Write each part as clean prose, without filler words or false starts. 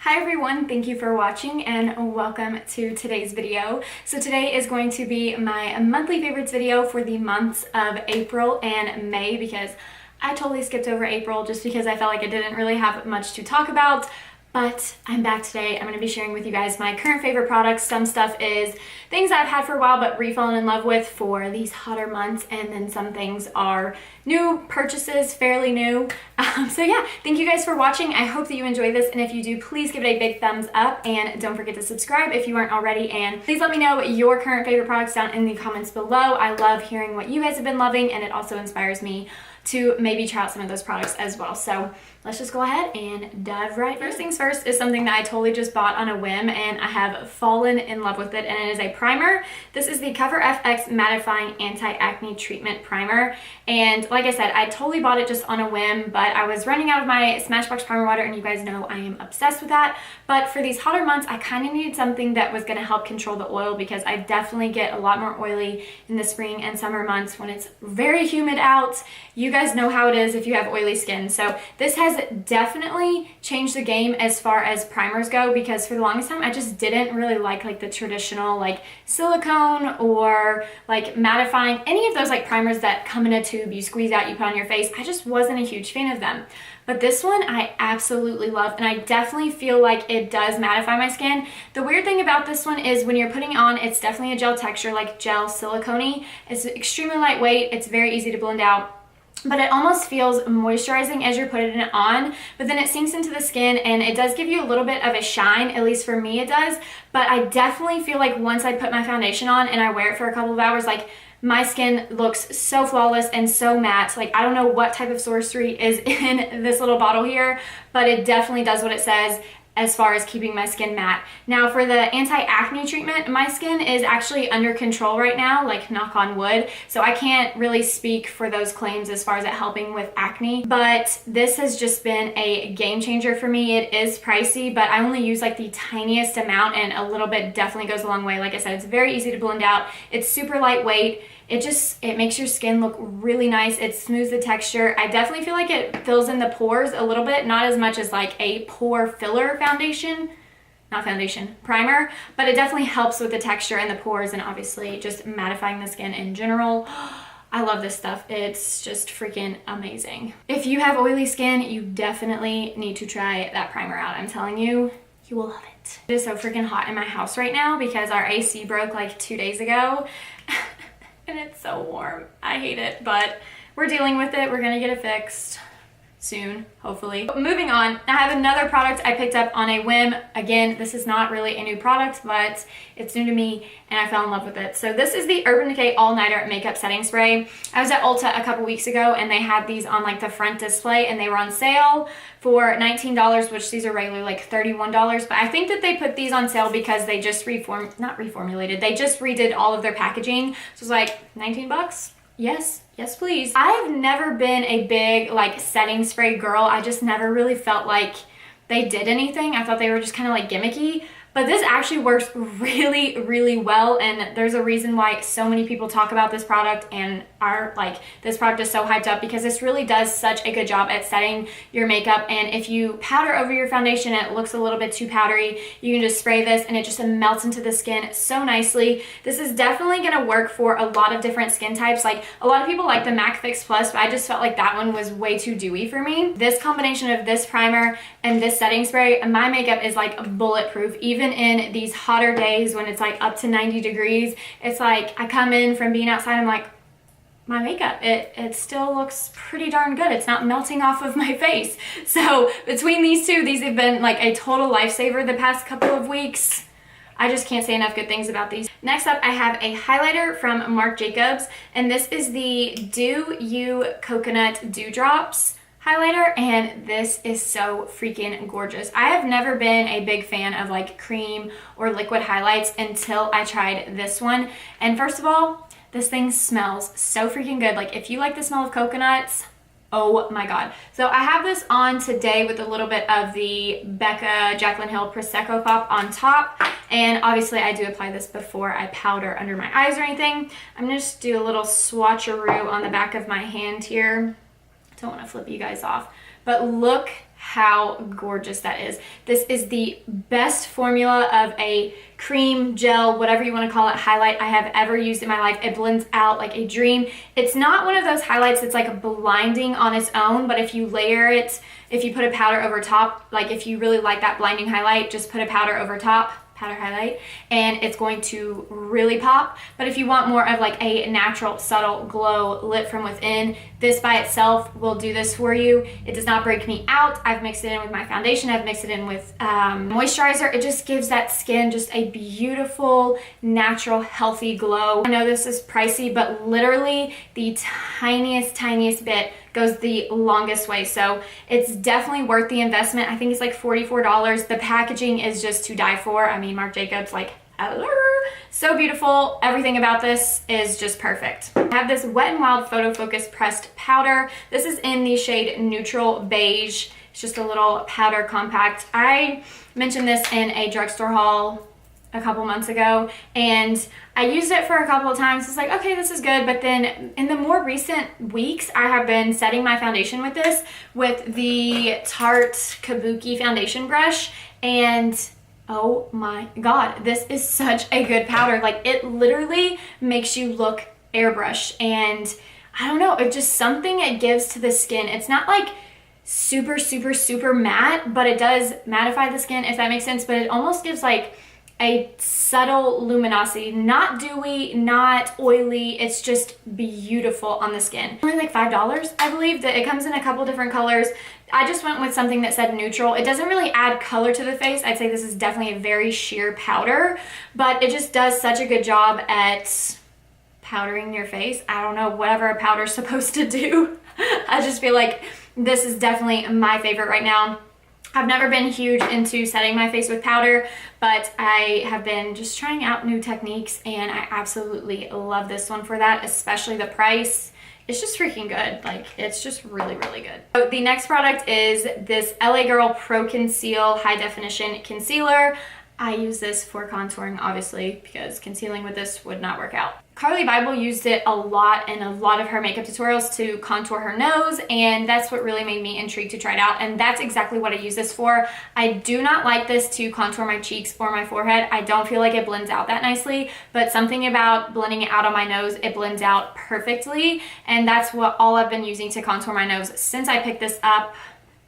Hi everyone, thank you for watching and welcome to today's video. So today is going to be my monthly favorites video for the months of April and May because I totally skipped over April just because I felt like I didn't really have much to talk about. But I'm back today. I'm going to be sharing with you guys my current favorite products. Some stuff is things I've had for a while but re-fallen in love with for these hotter months, and then some things are new purchases, fairly new. So yeah, thank you guys for watching. I hope that you enjoy this, and if you do, please give it a big thumbs up and don't forget to subscribe if you aren't already, and please let me know your current favorite products down in the comments below. I love hearing what you guys have been loving, and it also inspires me to maybe try out some of those products as well. So let's just go ahead and dive right in. First things first is something that I totally just bought on a whim and I have fallen in love with it, and it is a primer. This is the CoverFX Mattifying Anti-Acne Treatment Primer, and like I said, I totally bought it just on a whim, but I was running out of my Smashbox primer water, and you guys know I am obsessed with that. But for these hotter months, I kind of needed something that was going to help control the oil, because I definitely get a lot more oily in the spring and summer months when it's very humid out. You guys know how it is if you have oily skin. So this has definitely changed the game as far as primers go, because for the longest time I just didn't really like the traditional like silicone or like mattifying, any of those like primers that come in a tube, you squeeze out, you put on your face. I just wasn't a huge fan of them. But this one I absolutely love, and I definitely feel like it does mattify my skin. The weird thing about this one is when you're putting it on, it's definitely a gel texture, like gel silicone-y. It's extremely lightweight, it's very easy to blend out, but it almost feels moisturizing as you're putting it on, but then it sinks into the skin and it does give you a little bit of a shine, at least for me it does. But I definitely feel like once I put my foundation on and I wear it for a couple of hours, like my skin looks so flawless and so matte. Like I don't know what type of sorcery is in this little bottle here, but it definitely does what it says as far as keeping my skin matte. Now for the anti-acne treatment, my skin is actually under control right now, like knock on wood, so I can't really speak for those claims as far as it helping with acne, but this has just been a game changer for me. It is pricey, but I only use like the tiniest amount, and a little bit definitely goes a long way. Like I said, it's very easy to blend out, it's super lightweight. It makes your skin look really nice. It smooths the texture. I definitely feel like it fills in the pores a little bit, not as much as like a pore filler primer, but it definitely helps with the texture and the pores, and obviously just mattifying the skin in general. I love this stuff. It's just freaking amazing. If you have oily skin, you definitely need to try that primer out. I'm telling you, you will love it. It is so freaking hot in my house right now because our AC broke like 2 days ago. And it's so warm. I hate it, but we're dealing with it. We're gonna get it fixed soon, hopefully. Moving on, I have another product I picked up on a whim. Again, this is not really a new product, but it's new to me and I fell in love with it. So this is the Urban Decay All Nighter Makeup Setting Spray. I was at Ulta a couple weeks ago and they had these on like the front display, and they were on sale for $19, which these are regularly like $31. But I think that they put these on sale because they just they just redid all of their packaging. So it's like 19 bucks. Yes, please. I've never been a big like setting spray girl. I just never really felt like they did anything. I thought they were just kind of like gimmicky. But this actually works really, really well, and there's a reason why so many people talk about this product and are like, this product is so hyped up, because this really does such a good job at setting your makeup. And if you powder over your foundation and it looks a little bit too powdery, you can just spray this and it just melts into the skin so nicely. This is definitely gonna work for a lot of different skin types. Like a lot of people like the MAC Fix Plus, but I just felt like that one was way too dewy for me. This combination of this primer and this setting spray, my makeup is like bulletproof. Even in these hotter days when it's like up to 90 degrees, it's like I come in from being outside, I'm like, my makeup, it still looks pretty darn good. It's not melting off of my face. So between these two, these have been like a total lifesaver the past couple of weeks. I just can't say enough good things about these. Next up, I have a highlighter from Marc Jacobs, and this is the Do You Coconut Dewdrops highlighter, and this is so freaking gorgeous. I have never been a big fan of like cream or liquid highlights until I tried this one. And first of all, this thing smells so freaking good. Like if you like the smell of coconuts, oh my god. So I have this on today with a little bit of the Becca Jaclyn Hill Prosecco Pop on top, and obviously I do apply this before I powder under my eyes or anything. I'm gonna just do a little swatcheroo on the back of my hand here. Don't want to flip you guys off, but look how gorgeous that is. This is the best formula of a cream, gel, whatever you want to call it, highlight I have ever used in my life. It blends out like a dream. It's not one of those highlights that's like blinding on its own, but if you layer it, if you put a powder over top, like if you really like that blinding highlight, just put a powder over top, powder highlight, and it's going to really pop. But if you want more of like a natural, subtle glow lit from within, this by itself will do this for you. It does not break me out. I've mixed it in with my foundation. I've mixed it in with moisturizer. It just gives that skin just a beautiful, natural, healthy glow. I know this is pricey, but literally the tiniest bit goes the longest way. So it's definitely worth the investment. I think it's like $44. The packaging is just to die for. I mean, Marc Jacobs, like, hello. So beautiful. Everything about this is just perfect. I have this Wet n Wild Photofocus pressed powder. This is in the shade Neutral Beige. It's just a little powder compact. I mentioned this in a drugstore haul a couple months ago, and I used it for a couple of times. It's like, okay, this is good. But then in the more recent weeks, I have been setting my foundation with this, with the Tarte Kabuki foundation brush, and oh my God, this is such a good powder. Like, it literally makes you look airbrushed, and I don't know, it's just something it gives to the skin. It's not like super matte, but it does mattify the skin, if that makes sense. But it almost gives like a subtle luminosity, not dewy, not oily. It's just beautiful on the skin. Only like $5, I believe. That it comes in a couple different colors. I just went with something that said neutral. It doesn't really add color to the face. I'd say this is definitely a very sheer powder, but it just does such a good job at powdering your face. I don't know, whatever a powder's supposed to do. I just feel like this is definitely my favorite right now. I've never been huge into setting my face with powder, but I have been just trying out new techniques, and I absolutely love this one for that, especially the price. It's just freaking good. Like, it's just really good. So the next product is this LA Girl Pro Conceal High Definition Concealer. I use this for contouring, obviously, because concealing with this would not work out. Carly Bible used it a lot in a lot of her makeup tutorials to contour her nose, and that's what really made me intrigued to try it out, and that's exactly what I use this for. I do not like this to contour my cheeks or my forehead. I don't feel like it blends out that nicely, but something about blending it out on my nose, it blends out perfectly, and that's what all I've been using to contour my nose since I picked this up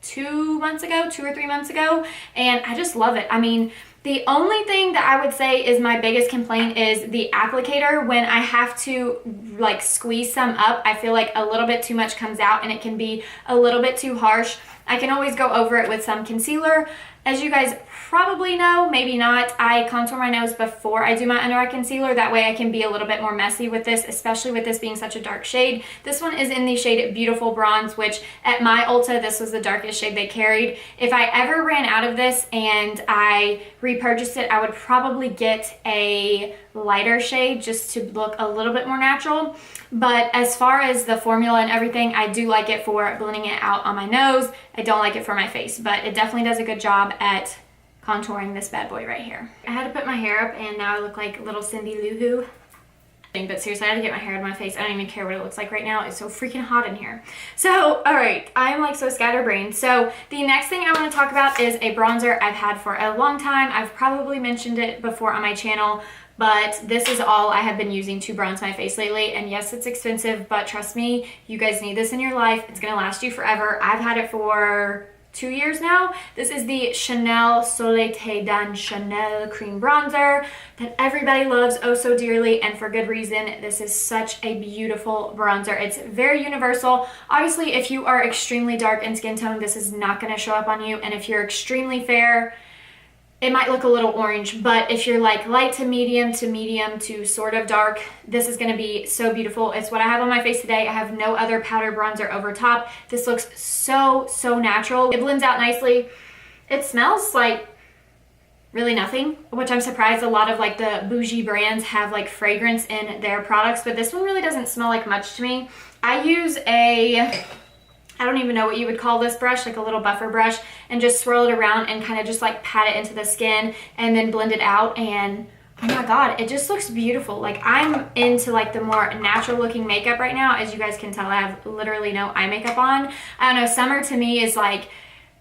2 or 3 months ago, and I just love it. I mean, the only thing that I would say is my biggest complaint is the applicator. When I have to like squeeze some up, I feel like a little bit too much comes out and it can be a little bit too harsh. I can always go over it with some concealer. As you guys probably know, maybe not, I contour my nose before I do my under eye concealer. That way I can be a little bit more messy with this, especially with this being such a dark shade. This one is in the shade Beautiful Bronze, which at my Ulta, this was the darkest shade they carried. If I ever ran out of this and I repurchased it, I would probably get a lighter shade just to look a little bit more natural. But as far as the formula and everything, I do like it for blending it out on my nose. I don't like it for my face, but it definitely does a good job at contouring this bad boy right here. I had to put my hair up, and now I look like little Cindy Lou Who. But seriously, I had to get my hair out of my face. I don't even care what it looks like right now. It's so freaking hot in here. So, all right, I'm like so scatterbrained. So the next thing I want to talk about is a bronzer I've had for a long time. I've probably mentioned it before on my channel, but this is all I have been using to bronze my face lately. And yes, it's expensive, but trust me, you guys need this in your life. It's gonna last you forever. I've had it for 2 years now. This is the Chanel Soleil d'un Chanel cream bronzer that everybody loves oh so dearly, and for good reason. This is such a beautiful bronzer. It's very universal. Obviously, if you are extremely dark in skin tone, this is not going to show up on you, and if you're extremely fair, it might look a little orange, but if you're like light to medium to sort of dark, this is gonna be so beautiful. It's what I have on my face today. I have no other powder bronzer over top. This looks so natural. It blends out nicely. It smells like really nothing, which I'm surprised. A lot of like the bougie brands have like fragrance in their products, but this one really doesn't smell like much to me. I use I don't even know what you would call this brush, like a little buffer brush, and just swirl it around and kind of just like pat it into the skin and then blend it out, and oh my God, it just looks beautiful. Like, I'm into like the more natural looking makeup right now. As you guys can tell, I have literally no eye makeup on. I don't know, summer to me is like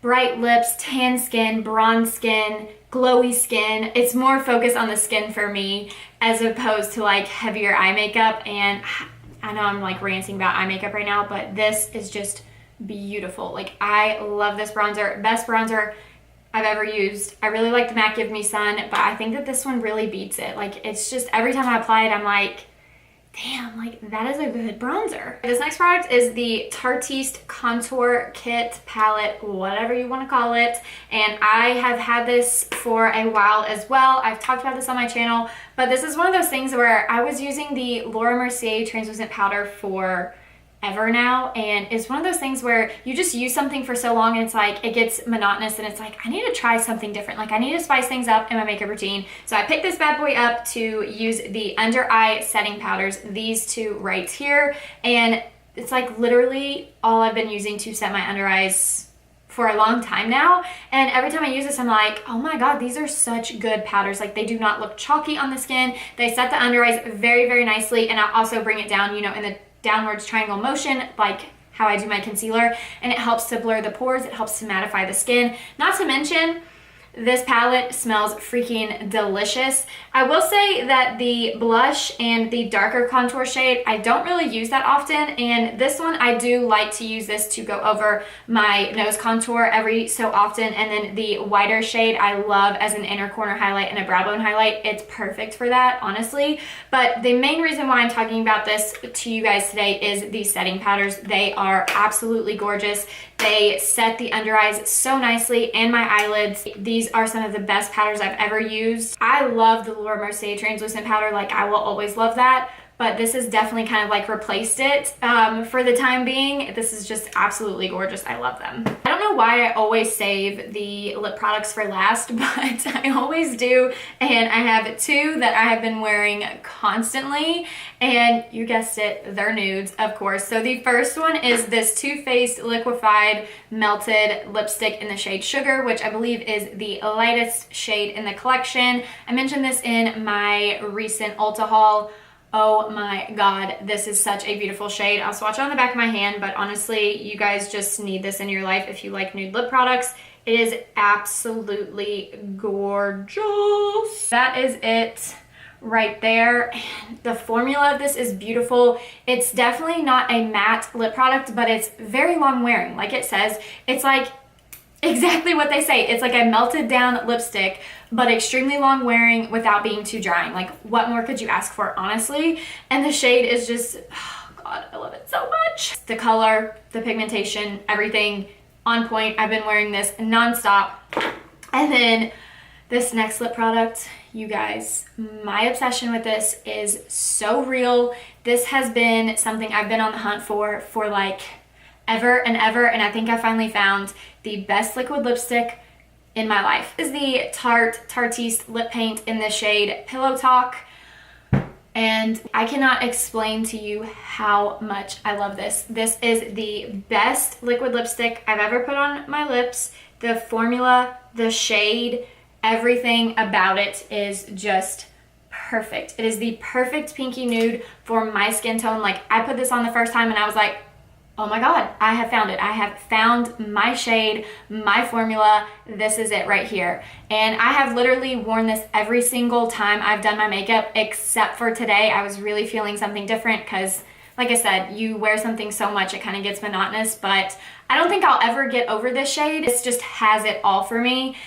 bright lips, tan skin, bronze skin, glowy skin. It's more focused on the skin for me as opposed to like heavier eye makeup. And I know I'm like ranting about eye makeup right now, but this is just beautiful. Like, I love this bronzer. Best bronzer I've ever used. I really like the MAC Give Me Sun, but I think that this one really beats it. Like, it's just every time I apply it, I'm like, damn, like that is a good bronzer. This next product is the Tartiest Contour Kit Palette, whatever you want to call it. And I have had this for a while as well. I've talked about this on my channel, but this is one of those things where I was using the Laura Mercier translucent powder for ever now, and it's one of those things where you just use something for so long and it's like it gets monotonous, and it's like I need to try something different. Like, I need to spice things up in my makeup routine. So I picked this bad boy up to use the under eye setting powders, these two right here, and it's like literally all I've been using to set my under eyes for a long time now. And every time I use this, I'm like, oh my god, these are such good powders. Like, they do not look chalky on the skin. They set the under eyes very, very nicely, and I also bring it down, you know, in the downwards triangle motion, like how I do my concealer, and it helps to blur the pores, it helps to mattify the skin. Not to mention, this palette smells freaking delicious. I will say that the blush and the darker contour shade, I don't really use that often, and this one I do like to use this to go over my nose contour every so often. And then the whiter shade I love as an inner corner highlight and a brow bone highlight. It's perfect for that, honestly. But the main reason why I'm talking about this to you guys today is the setting powders. They are absolutely gorgeous. They set the under eyes so nicely, and my eyelids. These are some of the best powders I've ever used. I love the Laura Mercier translucent powder. Like, I will always love that, but this has definitely kind of like replaced it for the time being. This is just absolutely gorgeous. I love them. I don't know why I always save the lip products for last, but I always do. And I have two that I have been wearing constantly, and you guessed it, they're nudes, of course. So the first one is this Too Faced Liquefied Melted Lipstick in the shade Sugar, which I believe is the lightest shade in the collection. I mentioned this in my recent Ulta haul. Oh my god, this is such a beautiful shade. I'll swatch it on the back of my hand, but honestly, you guys just need this in your life if you like nude lip products. It is absolutely gorgeous. That is it right there. And the formula of this is beautiful. It's definitely not a matte lip product, but it's very long wearing. Like it says, it's like exactly what they say. It's like a melted down lipstick, but extremely long wearing without being too drying. Like, what more could you ask for, honestly? And the shade is just, oh god, I love it so much. The color, the pigmentation, everything on point. I've been wearing this nonstop. And then this next lip product, you guys, my obsession with this is so real. This has been something I've been on the hunt for like ever and ever, and I think I finally found the best liquid lipstick in my life. This is the Tartiest lip paint in the shade Pillow Talk, and I cannot explain to you how much I love this. This is the best liquid lipstick I've ever put on my lips. The formula, the shade, everything about it is just perfect. It is the perfect pinky nude for my skin tone. Like, I put this on the first time and I was like, oh my god, I have found it. I have found my shade, my formula. This is it right here. And I have literally worn this every single time I've done my makeup, except for today. I was really feeling something different because, like I said, you wear something so much it kind of gets monotonous, but I don't think I'll ever get over this shade. This just has it all for me.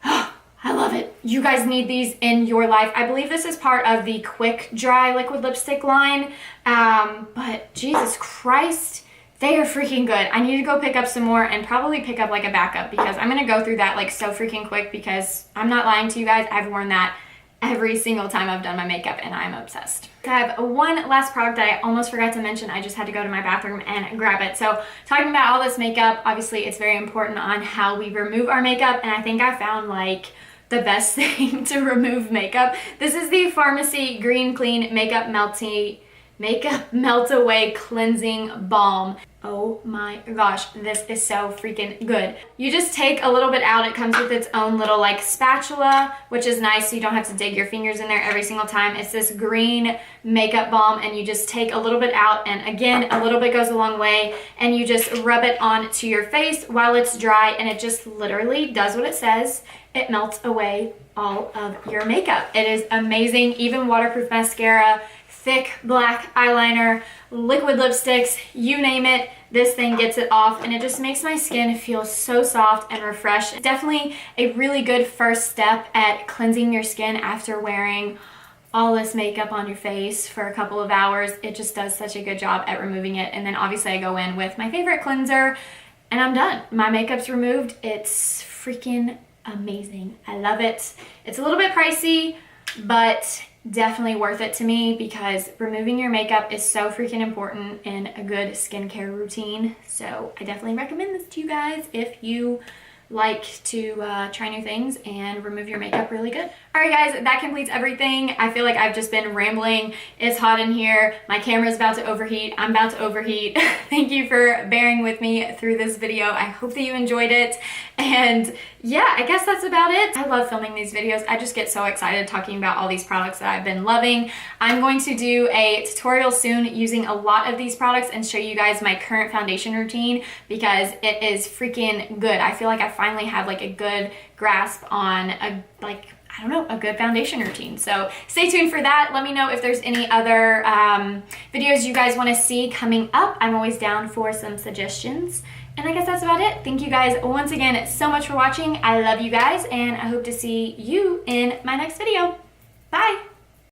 I love it. You guys need these in your life. I believe this is part of the Quick Dry liquid lipstick line, but Jesus Christ, they are freaking good. I need to go pick up some more and probably pick up like a backup, because I'm gonna go through that like so freaking quick, because I'm not lying to you guys, I've worn that every single time I've done my makeup and I'm obsessed. I have one last product that I almost forgot to mention. I just had to go to my bathroom and grab it. So talking about all this makeup, obviously it's very important on how we remove our makeup, and I think I found like the best thing to remove makeup. This is the Pharmacy Green Clean Makeup Makeup Melt Away Cleansing Balm. Oh my gosh, this is so freaking good. You just take a little bit out. It comes with its own little like spatula, which is nice so you don't have to dig your fingers in there every single time. It's this green makeup balm and you just take a little bit out, and again, a little bit goes a long way, and you just rub it onto your face while it's dry, and it just literally does what it says. It melts away all of your makeup. It is amazing. Even waterproof mascara, thick black eyeliner, liquid lipsticks, you name it, this thing gets it off, and it just makes my skin feel so soft and refreshed. Definitely a really good first step at cleansing your skin after wearing all this makeup on your face for a couple of hours. It just does such a good job at removing it. And then obviously I go in with my favorite cleanser and I'm done. My makeup's removed. It's freaking amazing. I love it. It's a little bit pricey, but definitely worth it to me because removing your makeup is so freaking important in a good skincare routine. So I definitely recommend this to you guys if you like to try new things and remove your makeup really good. Alright guys, that completes everything. I feel like I've just been rambling. It's hot in here. My camera's about to overheat. I'm about to overheat. Thank you for bearing with me through this video. I hope that you enjoyed it. And yeah, I guess that's about it. I love filming these videos. I just get so excited talking about all these products that I've been loving. I'm going to do a tutorial soon using a lot of these products and show you guys my current foundation routine because it is freaking good. I feel like I finally have like a good grasp on a good foundation routine. So stay tuned for that. Let me know if there's any other videos you guys want to see coming up. I'm always down for some suggestions. And I guess that's about it. Thank you guys once again so much for watching. I love you guys, and I hope to see you in my next video. Bye!